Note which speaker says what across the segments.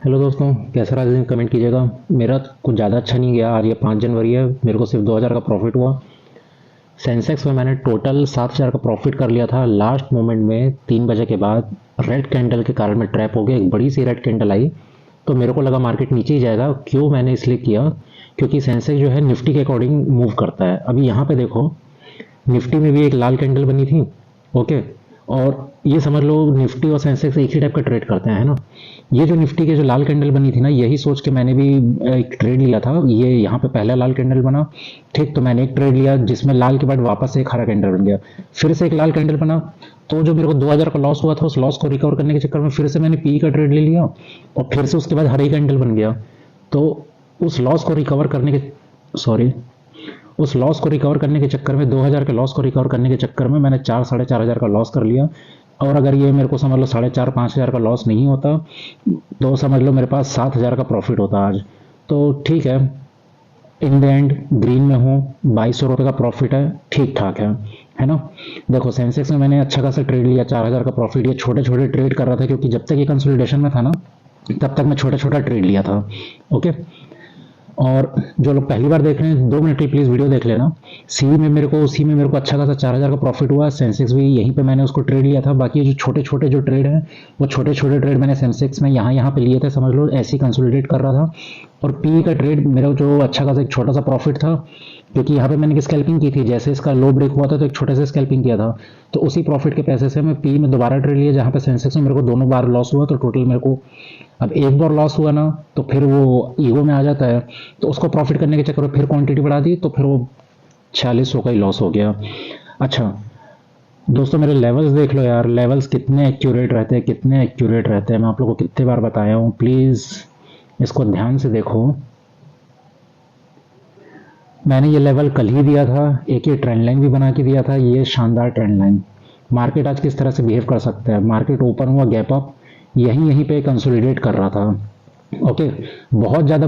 Speaker 1: Hello दोस्तों, कैसा रहा दिन कमेंट कीजिएगा। मेरा कुछ ज़्यादा अच्छा नहीं गया। आज ये 5 जनवरी है, मेरे को सिर्फ 2000 का प्रॉफिट हुआ। सेंसेक्स में मैंने टोटल 7000 का प्रॉफिट कर लिया था। लास्ट मोमेंट में 3 बजे के बाद रेड कैंडल के कारण मैं ट्रैप हो गया। एक बड़ी सी रेड कैंडल आई तो मेरे को लगा मार्केट नीचे ही जाएगा। क्यों मैंने इसलिए किया, क्योंकि सेंसेक्स जो है निफ्टी के अकॉर्डिंग मूव करता है। अभी यहाँ पे देखो, निफ्टी में भी एक लाल कैंडल बनी थी। ओके, और ये समझ लो निफ्टी और सेंसेक्स एक ही टाइप का ट्रेड करते हैं, है ना। ये जो निफ्टी के जो लाल कैंडल बनी थी ना, यही सोच के मैंने भी एक ट्रेड लिया था। ये यहाँ पे पहला लाल कैंडल बना, ठीक, तो मैंने एक ट्रेड लिया जिसमें लाल के बाद वापस से एक हरा कैंडल बन गया। फिर से एक लाल कैंडल बना, तो जो मेरे को 2000 का लॉस हुआ था उस लॉस को रिकवर करने के चक्कर में फिर से मैंने पी का ट्रेड ले लिया और फिर से उसके बाद हरा कैंडल बन गया। तो उस लॉस को रिकवर करने के सॉरी उस लॉस को रिकवर करने के चक्कर में 2000 के लॉस को रिकवर करने के चक्कर में मैंने 4 साढ़े 4 हज़ार का लॉस कर लिया। और अगर ये मेरे को समझ लो 4.5 5 हज़ार का लॉस नहीं होता तो समझ लो मेरे पास 7000 का प्रॉफिट होता आज। तो ठीक है, इन द एंड ग्रीन में हूँ, 2200 रुपये का प्रॉफिट है, ठीक ठाक है ना। देखो सेंसेक्स में मैंने अच्छा खासा ट्रेड लिया, 4000 का प्रॉफिट। ये छोटे छोटे ट्रेड कर रहा था क्योंकि जब तक ये कंसोलिडेशन में था ना तब तक मैं छोटा छोटा ट्रेड लिया था। ओके, और जो लोग पहली बार देख रहे हैं 2 मिनट की प्लीज़ वीडियो देख लेना। उसी में मेरे को अच्छा खासा 4000 का प्रॉफिट हुआ। सेंसेक्स भी यहीं पे मैंने उसको ट्रेड लिया था। बाकी जो छोटे छोटे जो ट्रेड हैं वो छोटे छोटे ट्रेड मैंने सेंसेक्स में यहाँ पे लिए थे, समझ लो ऐसे ही कंसोलिडेट कर रहा था। और पी का ट्रेड मेरा जो अच्छा खासा एक छोटा सा प्रॉफिट था, क्योंकि यहाँ पे मैंने स्कैल्पिंग की थी। जैसे इसका लो ब्रेक हुआ था तो एक छोटे से स्कैल्पिंग किया था, तो उसी प्रॉफिट के पैसे से मैं पी में दोबारा ट्रेड लिया, जहाँ पे सेंसेक्स में मेरे को दोनों बार लॉस हुआ। तो टोटल मेरे को अब एक बार लॉस हुआ ना तो फिर वो ईगो में आ जाता है, तो उसको प्रॉफिट करने के चक्कर में फिर क्वांटिटी बढ़ा दी तो फिर वो 4600 का ही लॉस हो गया। अच्छा दोस्तों, मेरे लेवल्स देख लो यार, लेवल्स कितने एक्यूरेट रहते हैं, कितने एक्यूरेट रहते हैं। मैं आप लोगों को कितने बार बताया हूँ, प्लीज़ इसको ध्यान से देखो। मैंने ये लेवल कल ही दिया था, एक ये ट्रेंड लाइन भी बना के दिया था। ये शानदार ट्रेंड लाइन, मार्केट आज किस तरह से बिहेव कर सकता है। मार्केट ओपन हुआ, गैप अप, यहीं यहीं पे कंसोलिडेट कर रहा था। ओके, बहुत ज़्यादा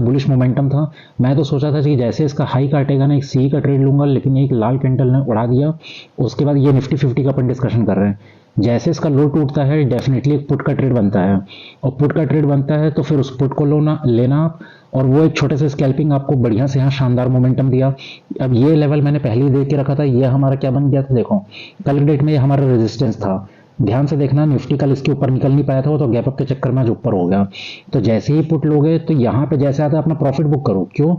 Speaker 1: बुलिश मोमेंटम था। मैं तो सोचा था कि जैसे इसका हाई काटेगा ना, एक सी का ट्रेड लूंगा, लेकिन एक लाल कैंडल ने उड़ा दिया। उसके बाद ये निफ्टी 50 का अपन डिस्कशन कर रहे हैं। जैसे इसका लो टूटता है डेफिनेटली एक पुट का ट्रेड बनता है, और पुट का ट्रेड बनता है तो फिर उस पुट को लेना आप, और वो एक छोटे से स्कैल्पिंग आपको बढ़िया से यहाँ शानदार मोमेंटम दिया। अब ये लेवल मैंने पहले ही देख के रखा था। ये हमारा क्या बन गया था, देखो कल डेट में ये हमारा रेजिस्टेंस था। ध्यान से देखना, निफ्टी कल इसके ऊपर निकल नहीं पाया था, वो तो गैप अप के चक्कर में आज ऊपर हो गया। तो जैसे ही पुट लोगे तो यहाँ पे जैसे आता है अपना प्रॉफिट बुक करो। क्यों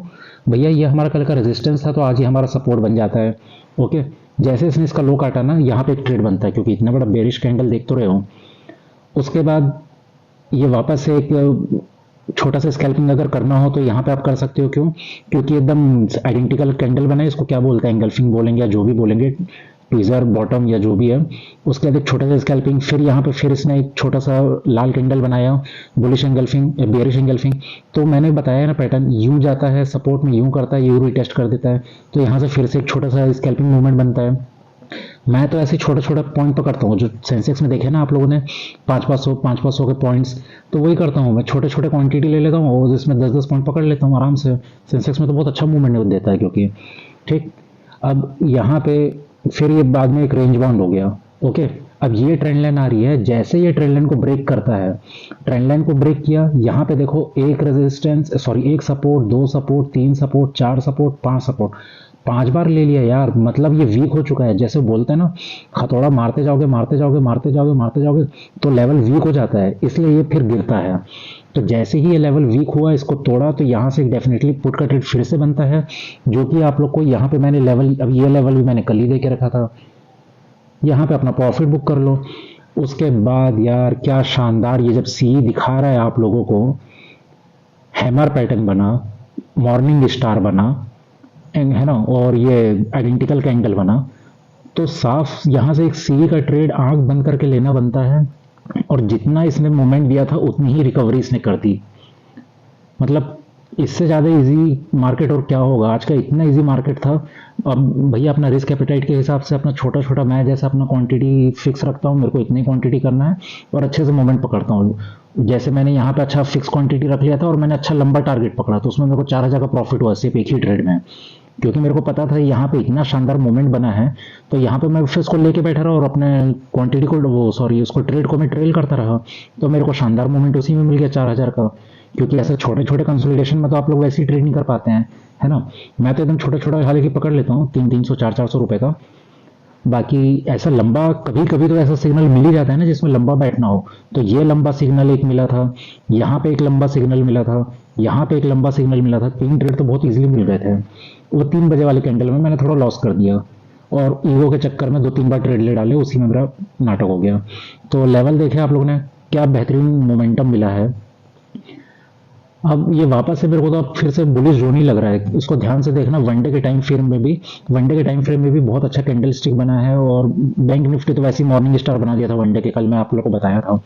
Speaker 1: भैया, ये हमारा कल का रेजिस्टेंस था तो आज ही हमारा सपोर्ट बन जाता है। ओके, जैसे इसने इसका लो काटा ना, यहाँ पे एक ट्रेड बनता है, क्योंकि इतना बड़ा बेरिश कैंडल देख तो रहे हो। उसके बाद ये वापस से एक छोटा सा स्कैल्पिंग अगर करना हो तो यहाँ पे आप कर सकते हो। क्यों, क्योंकि एकदम आइडेंटिकल कैंडल बना है। इसको क्या बोलते हैं, एंगल्फिंग बोलेंगे या जो भी बोलेंगे, ट्विजर बॉटम या जो भी है। उसके बाद एक छोटा सा स्कैल्पिंग, फिर यहाँ पे फिर इसने एक छोटा सा लाल कैंडल बनाया, बुलिश एंगल्फिंग, बेरिश एंगल्फिंग। तो मैंने बताया ना पैटर्न, यूं जाता है सपोर्ट में, यूं करता है, यूं रिटेस्ट कर देता है, तो यहाँ से फिर से एक छोटा सा स्कैल्पिंग मूवमेंट बनता है। मैं तो ऐसे छोटा छोटा पॉइंट पकड़ता हूँ। जो सेंसेक्स में देखे ना आप लोगों ने, 500 के पॉइंट्स, तो वही करता हूँ मैं, छोटे छोटे क्वांटिटी ले लेता हूँ और इसमें 10 10 पॉइंट पकड़ लेता हूँ आराम से। सेंसेक्स में तो बहुत अच्छा मूवमेंट देता है क्योंकि, ठीक। अब यहाँ पे फिर ये बाद में एक रेंज बाउंड हो गया। ओके, अब ये ट्रेंड लाइन आ रही है। जैसे ये ट्रेंड लाइन को ब्रेक करता है, ट्रेंड लाइन को ब्रेक किया, यहाँ पे देखो एक रेजिस्टेंस, एक support, 2 support, 3 support, 4 support, 5 support, 5 बार ले लिया यार। मतलब ये वीक हो चुका है। जैसे बोलते हैं ना, हथौड़ा मारते जाओगे मारते जाओगे मारते जाओगे मारते जाओगे तो लेवल वीक हो जाता है, इसलिए ये फिर गिरता है। तो जैसे ही ये लेवल वीक हुआ, इसको तोड़ा, तो यहाँ से डेफिनेटली पुट का ट्रेड फिर से बनता है, जो कि आप लोग को यहाँ पे मैंने लेवल, अब ये लेवल भी मैंने कल ही दे के रखा था। यहाँ पे अपना प्रॉफिट बुक कर लो। उसके बाद यार क्या शानदार, ये जब सी दिखा रहा है आप लोगों को, हैमर पैटर्न बना, मॉर्निंग स्टार बना, है ना, और ये आइडेंटिकल कैंडल बना, तो साफ यहाँ से एक सी का ट्रेड आंख बंद करके लेना बनता है। और जितना इसने मोमेंट दिया था उतनी ही रिकवरी इसने कर दी। मतलब इससे ज़्यादा इजी मार्केट और क्या होगा। आज का इतना इजी मार्केट था। अब भैया अपना रिस्क एपेटाइट के हिसाब से अपना छोटा छोटा, मैं जैसे अपना क्वांटिटी फिक्स रखता हूँ, मेरे को इतनी क्वांटिटी करना है और अच्छे से मोमेंट पकड़ता हूँ। जैसे मैंने यहाँ पे अच्छा फिक्स क्वांटिटी रख लिया था और मैंने अच्छा लंबा टारगेट पकड़ा, तो उसमें मेरे को 4000 का प्रॉफिट हुआ सिर्फ एक ही ट्रेड में। क्योंकि मेरे को पता था यहाँ पे इतना शानदार मोमेंट बना है, तो यहाँ पे मैं फिर उसको लेके बैठा रहा और अपने क्वांटिटी को वो सॉरी उसको ट्रेड को मैं ट्रेल करता रहा। तो मेरे को शानदार मोमेंट उसी में मिल गया 4,000 का। क्योंकि ऐसे छोटे छोटे कंसोलिडेशन में तो आप लोग वैसे ही ट्रेड नहीं कर पाते हैं, है ना। मैं तो एकदम छोटा छोटा हालांकि पकड़ लेता हूँ, 300 400 रुपए का। बाकी ऐसा लंबा कभी कभी तो ऐसा सिग्नल मिल ही जाता है ना जिसमें लंबा बैठना हो। तो ये लंबा सिग्नल एक मिला था, यहाँ पे एक लंबा सिग्नल मिला था, यहाँ पे एक लंबा सिग्नल मिला था। 3 ट्रेड तो बहुत इजीली मिल गए थे। वो 3 बजे वाले कैंडल में मैंने थोड़ा लॉस कर दिया, और ईगो के चक्कर में 2-3 बार ट्रेड ले डाले, उसी में मेरा नाटक हो गया। तो लेवल देखे आप लोगों ने, क्या बेहतरीन मोमेंटम मिला है। अब ये वापस से मेरे को तो अब फिर से बुलिश जोन ही लग रहा है। इसको ध्यान से देखना, वनडे के टाइम फ्रेम में भी, वनडे के टाइम फ्रेम में भी बहुत अच्छा कैंडल स्टिक बना है। और बैंक निफ्टी तो वैसे ही मॉर्निंग स्टार बना दिया था वनडे के, कल मैं आप लोग को बताया था।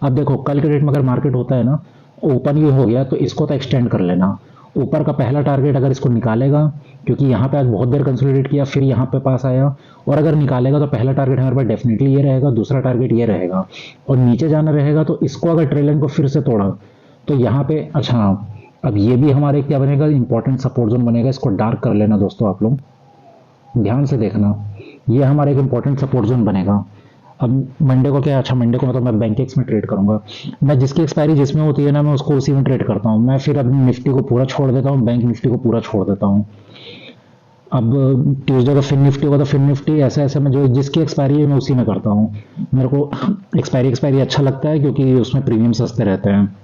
Speaker 1: अब देखो कल के डेट में अगर मार्केट होता है ना, ओपन ये हो गया तो इसको तो एक्सटेंड कर लेना। ऊपर का पहला टारगेट अगर इसको निकालेगा, क्योंकि यहाँ पे आज बहुत देर कंसोलिडेट किया, फिर यहाँ पे पास आया, और अगर निकालेगा तो पहला टारगेट हमारे पास डेफिनेटली ये रहेगा, दूसरा टारगेट ये रहेगा, और नीचे जाना रहेगा। तो इसको अगर ट्रेल लाइन को फिर से तोड़ा तो यहाँ पे अच्छा, अब ये भी हमारे क्या बनेगा, इंपॉर्टेंट सपोर्ट जोन बनेगा। इसको डार्क कर लेना दोस्तों, आप लोग ध्यान से देखना, ये हमारा एक इंपॉर्टेंट सपोर्ट जोन बनेगा। अब मंडे को क्या, अच्छा मंडे को मतलब मैं बैंक एक्स में ट्रेड करूंगा। मैं जिसकी एक्सपायरी जिसमें होती है ना, मैं उसको उसी में ट्रेड करता हूँ। मैं फिर अपनी निफ्टी को पूरा छोड़ देता हूँ, बैंक निफ्टी को पूरा छोड़ देता हूँ। अब ट्यूसडे का फिन निफ्टी होगा तो फिन निफ्टी, ऐसे ऐसे मैं जो जिसकी एक्सपायरी है मैं उसी में करता हूँ। मेरे को एक्सपायरी एक्सपायरी अच्छा लगता है, क्योंकि उसमें प्रीमियम सस्ते रहते हैं।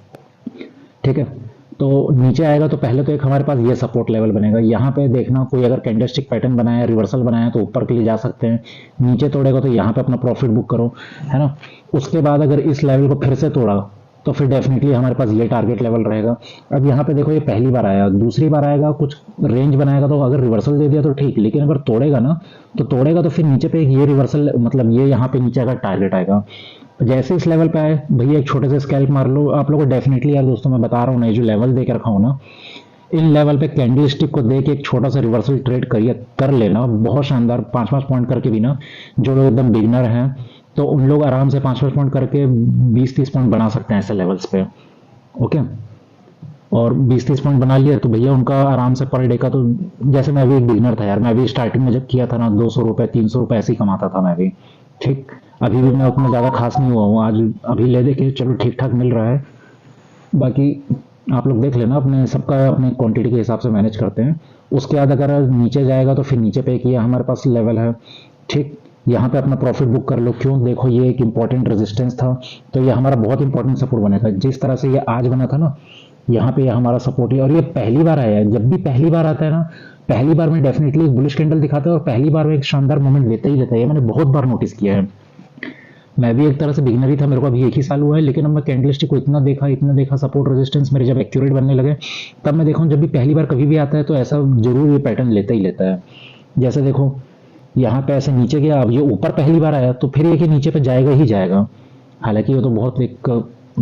Speaker 1: ठीक है, तो नीचे आएगा तो पहले तो एक हमारे पास ये सपोर्ट लेवल बनेगा। यहाँ पे देखना, कोई अगर कैंडलस्टिक पैटर्न बनाया, रिवर्सल बनाया, तो ऊपर के लिए जा सकते हैं। नीचे तोड़ेगा तो यहाँ पे अपना प्रॉफिट बुक करो, है ना। उसके बाद अगर इस लेवल को फिर से तोड़ा तो फिर डेफिनेटली हमारे पास ये टारगेट लेवल रहेगा। अब यहाँ पे देखो, ये पहली बार आया, दूसरी बार आएगा, कुछ रेंज बनाएगा, तो अगर रिवर्सल दे दिया तो ठीक, लेकिन अगर तोड़ेगा ना, तो तोड़ेगा तो फिर नीचे पे ये रिवर्सल, मतलब ये यहाँ पे नीचे का टारगेट आएगा। जैसे इस लेवल पे आए भैया, एक छोटे से स्कैल्प मार लो। आप लोगों को डेफिनेटली यार दोस्तों मैं बता रहा हूँ ना, ये जो लेवल दे के रखा हूँ ना, इन लेवल पे कैंडल स्टिक को दे के एक छोटा सा रिवर्सल ट्रेड करिए, कर लेना, बहुत शानदार। 5-5 पॉइंट करके भी ना, जो लोग एकदम बिगनर हैं तो उन लोग आराम से 5-5 पॉइंट करके 20-30 पॉइंट बना सकते हैं ऐसे लेवल्स पे। ओके, और 20-30 पॉइंट बना लिया तो भैया उनका आराम से पर डे का तो, जैसे मैं भी एक बिगनर था यार, मैं भी स्टार्टिंग में जब किया था ना, 200 रुपए 300 रुपए ऐसे ही कमाता था मैं भी। ठीक, अभी भी मैं उतना ज़्यादा खास नहीं हुआ हूँ आज, अभी ले दे के चलो ठीक ठाक मिल रहा है। बाकी आप लोग देख लेना, अपने सबका अपने क्वांटिटी के हिसाब से मैनेज करते हैं। उसके बाद अगर नीचे जाएगा तो फिर नीचे पे किया हमारे पास लेवल है। ठीक, यहाँ पे अपना प्रॉफिट बुक कर लो। क्यों, देखो ये एक इंपॉर्टेंट रेजिस्टेंस था, तो ये हमारा बहुत इंपॉर्टेंट सपोर्ट बनेगा। जिस तरह से ये आज बना था ना, यहाँ पे ये हमारा सपोर्ट है। और ये पहली बार आया है, जब भी पहली बार आता है ना, पहली बार में डेफिनेटली एक बुलिश कैंडल दिखाता है, और पहली बार में एक शानदार मोमेंट लेता ही लेता है। ये मैंने बहुत बार नोटिस किया है। मैं भी एक तरह से बिगिनर ही था, मेरे को अभी एक ही साल हुआ है, लेकिन अब मैं कैंडलस्टिक को इतना देखा सपोर्ट रेजिस्टेंस मेरे जब एक्यूरेट बनने लगे, तब मैं देखा जब भी पहली बार कभी भी आता है तो ऐसा जरूर ये पैटर्न लेता ही लेता है। जैसे देखो यहाँ पे ऐसे नीचे गया, अब ये ऊपर पहली बार आया तो फिर ये कि नीचे पे जाएगा ही जाएगा। हालांकि वो तो बहुत एक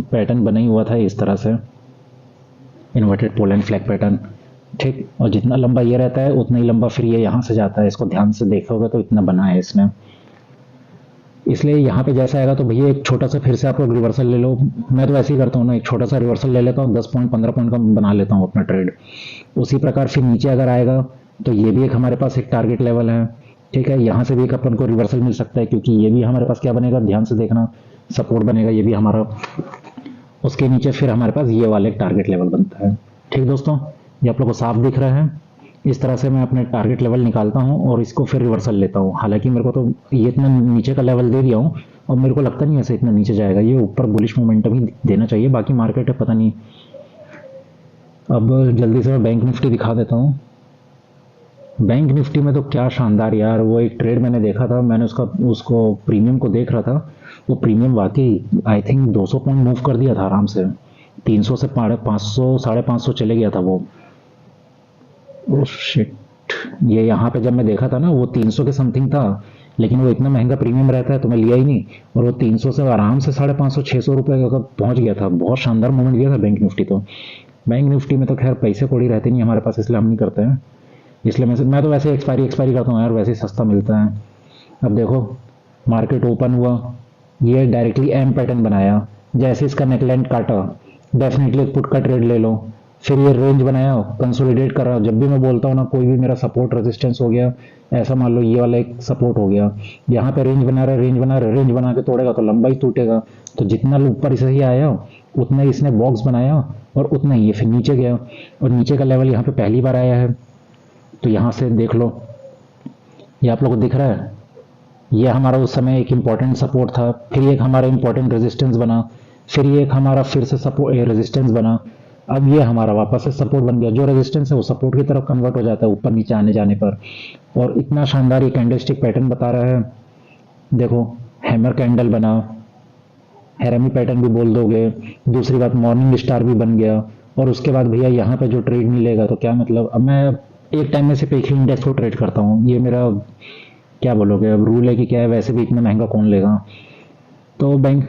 Speaker 1: पैटर्न बना ही हुआ था इस तरह से, inverted pole and flag pattern. ठीक, और जितना लंबा ये रहता है उतना ही लंबा फिर ये यहाँ से जाता है। इसको ध्यान से देखोगे तो इतना बना है इसने। इसलिए यहाँ पे जैसा आएगा तो भैया एक छोटा सा फिर से आप लोग रिवर्सल ले लो। मैं तो ऐसे ही करता हूँ ना, एक छोटा सा रिवर्सल ले लेता हूँ, 10 पॉइंट 15 पॉइंट का बना लेता हूँ अपना ट्रेड। उसी प्रकार फिर नीचे अगर आएगा तो ये भी एक हमारे पास एक टारगेट लेवल है। ठीक है, यहाँ से भी एक अपन को रिवर्सल मिल सकता है, क्योंकि ये भी हमारे पास क्या बनेगा, ध्यान से देखना, सपोर्ट बनेगा ये भी हमारा। उसके नीचे फिर हमारे पास ये वाला एक टारगेट लेवल बनता है। ठीक दोस्तों, ये आप लोग को साफ दिख रहा है। इस तरह से मैं अपने टारगेट लेवल निकालता हूँ और इसको फिर रिवर्सल लेता हूँ। हालांकि मेरे को तो ये इतना नीचे का लेवल दे दिया हूँ, और मेरे को लगता नहीं ऐसे इतना नीचे जाएगा। ये ऊपर बुलिश मोमेंटम ही देना चाहिए, बाकी मार्केट है पता नहीं। अब जल्दी से मैं बैंक निफ्टी दिखा देता हूँ। बैंक निफ्टी में तो क्या शानदार यार, वो एक ट्रेड मैंने देखा था, मैंने उसको प्रीमियम को देख रहा था। वो प्रीमियम वाकई आई थिंक 200 पॉइंट मूव कर दिया था आराम से, 300 से 500 550 चले गया था वो। ओह शिट, ये यहाँ पे जब मैं देखा था ना, वो 300 के समथिंग था, लेकिन वो इतना महंगा प्रीमियम रहता है तो मैं लिया ही नहीं। और वो 300 से आराम से 550 600 रुपए का पहुंच गया था। बहुत शानदार मूवमेंट दिया था बैंक निफ्टी तो। बैंक निफ्टी में तो खैर पैसे कौड़ी रहते नहीं हमारे पास, इसलिए हम नहीं करते हैं। इसलिए मैं तो वैसे एक्सपायरी करता हूँ यार, वैसे ही सस्ता मिलता है। अब देखो मार्केट ओपन हुआ, ये डायरेक्टली एम पैटर्न बनाया, जैसे इसका नेकलाइन काटा डेफिनेटली पुट का ट्रेड ले लो। फिर ये रेंज बनाया, कंसोलिडेट कर रहा हूँ। जब भी मैं बोलता हूँ ना, कोई भी मेरा सपोर्ट रेजिस्टेंस हो गया, ऐसा मान लो ये वाला एक सपोर्ट हो गया, यहाँ पे रेंज बना रहा है, रेंज बना रहा है, रेंज बना के तोड़ेगा तो लंबाई टूटेगा। तो जितना ऊपर से ही आया उतना ही इसने बॉक्स बनाया और उतना ही ये फिर नीचे गया, और नीचे का लेवल यहाँ पे पहली बार आया है। तो यहाँ से देख लो, ये आप लोग को दिख रहा है, ये हमारा उस समय एक इम्पॉर्टेंट सपोर्ट था, फिर एक हमारा इम्पॉर्टेंट रेजिस्टेंस बना, फिर ये एक हमारा फिर से सपोर्ट रेजिस्टेंस बना, अब ये हमारा वापस से सपोर्ट बन गया। जो रेजिस्टेंस है वो सपोर्ट की तरफ कन्वर्ट हो जाता है ऊपर नीचे आने जाने पर। और इतना शानदार ये कैंडलस्टिक पैटर्न बता रहा है, देखो हैमर कैंडल बना, हैरमी पैटर्न भी बोल दोगे। दूसरी बात, मॉर्निंग स्टार भी बन गया। और उसके बाद भैया यहाँ पे जो ट्रेड मिलेगा तो क्या मतलब, अब मैं एक टाइम में सिर्फ एक ही इंडेक्स को ट्रेड करता हूँ, ये मेरा क्या बोलोगे अब रूल है कि क्या है, वैसे भी इतना महंगा कौन लेगा। तो बैंक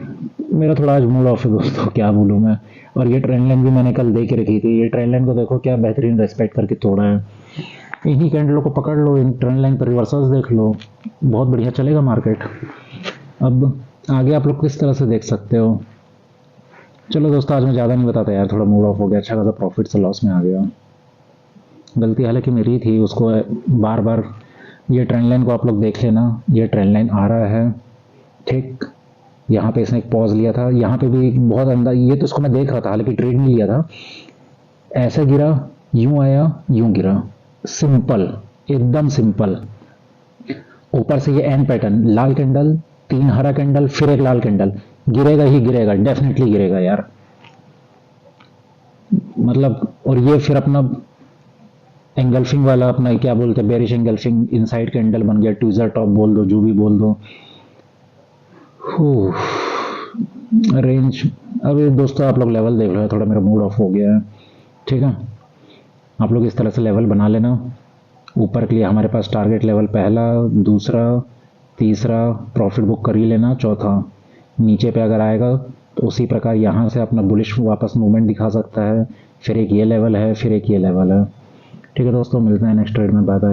Speaker 1: मेरा थोड़ा आज मूड ऑफ है दोस्तों, क्या बोलूँ मैं। और ये ट्रेंड लाइन भी मैंने कल दे के रखी थी, ये ट्रेंड लाइन को देखो क्या बेहतरीन रेस्पेक्ट करके तोड़ा है। इन्हीं कैंडलों को पकड़ लो, इन ट्रेंड लाइन पर रिवर्सल्स देख लो, बहुत बढ़िया चलेगा मार्केट। अब आगे आप लोग किस तरह से देख सकते हो। चलो दोस्तों, आज मैं ज़्यादा नहीं बताता यार, थोड़ा मूड ऑफ हो गया, अच्छा खासा प्रॉफिट से लॉस में आ गया। गलती हालांकि मेरी थी, उसको बार बार ये ट्रेंड लाइन को आप लोग देख लेना, ये ट्रेंड लाइन आ रहा है ठीक। यहाँ पे इसने एक पॉज लिया था, यहाँ पे भी बहुत अंदर, ये तो इसको मैं देख रहा था, हालांकि ट्रेड नहीं लिया था। ऐसे गिरा, यूं आया, यूं गिरा, सिंपल, एकदम सिंपल। ऊपर से ये एन पैटर्न, लाल कैंडल, तीन हरा कैंडल, फिर एक लाल कैंडल, गिरेगा ही गिरेगा, डेफिनेटली गिरेगा यार, मतलब। और ये फिर अपना एंगल्फिंग वाला, अपना क्या बोलते हैं, बेरिश एंगल्फिंग इनसाइड कैंडल बन गया, ट्विजर टॉप बोल दो, जो भी बोल दो। रेंज, अभी दोस्तों आप लोग लेवल देख लो, थोड़ा मेरा मूड ऑफ हो गया है, ठीक है। आप लोग इस तरह से लेवल बना लेना। ऊपर के लिए हमारे पास टारगेट लेवल पहला, दूसरा, तीसरा प्रॉफिट बुक कर ही लेना, चौथा नीचे पे अगर आएगा तो उसी प्रकार यहाँ से अपना बुलिश वापस मूवमेंट दिखा सकता है। फिर एक ये लेवल है, फिर एक ये लेवल है, ठीक है दोस्तों, मिलते हैं नेक्स्ट ट्रेड में, बाय बाय।